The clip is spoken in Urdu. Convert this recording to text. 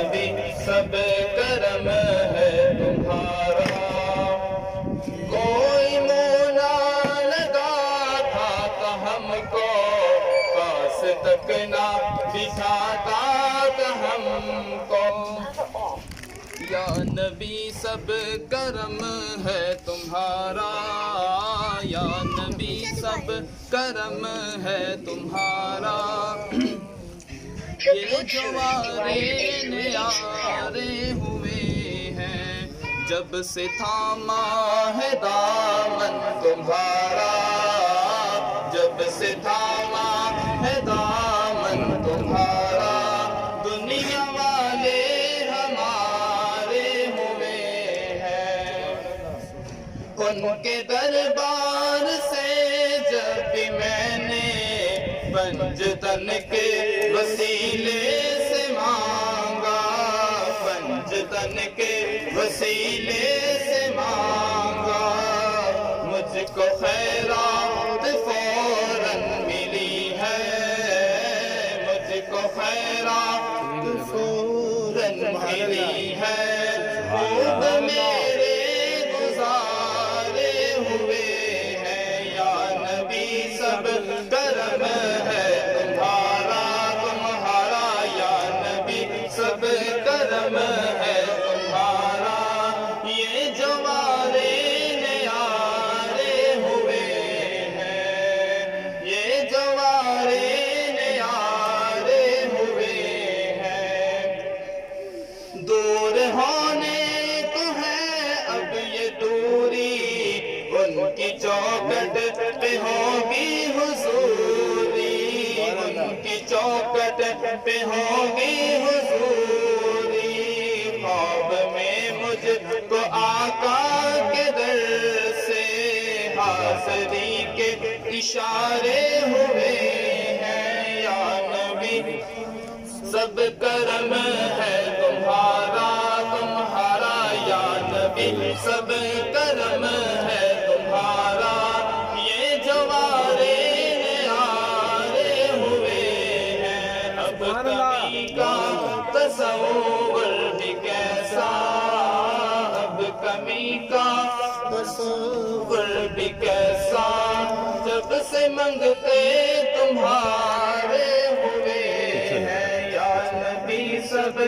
نبی سب کرم ہے تمہارا، کوئی منہ نہ لگا تھا کہ ہم کو پاس تک نہ بٹھاتا کہ ہم کو، یا نبی سب کرم ہے تمہارا، یا نبی سب کرم ہے تمہارا، یہ جوارے نیارے ہوئے ہیں جب سے تھاما ہے دامن تمہارا، جب سے تھاما ہے دامن تمہارا، دنیا والے ہمارے ہوئے ہیں، ان کے دربار سے جب بھی میں نے پنجتن کے وسیلے سے مانگا، پنجتن کے وسیلے سے مانگا، مجھ کو خیرات فوراً ملی ہے، مجھ کو خیرات فوراً ملی ہے، خوب میرے گزارے ہوئے ہیں، یا نبی سب کرم ہے تمہارا، تمہارا یا نبی سب کرم ہے تمہارا، یہ جوارے نیارے ہوئے ہیں، یہ جوارے نیارے ہوئے ہیں، دور ہونے کو ہے اب یہ دوری، ان کی چوکھٹ پہ ہوگی حضوری، ان کی چوکھٹ پہ ہوگی حضوری، خواب میں مجھ کو آقا کے در سے حاضری کے اشارے ہوئے ہیں، یا نبی سب کرم ہے تمہارا، تمہارا یا نبی سب کرم ہے تمہارا، یہ جوارے نیارے ہوئے ہیں، اب کمی کا تصور بھی کیسا، اب کمی کا تصور بھی کیسا، جب سے منگتے تمہارے ہوئے ہیں، یا نبی سب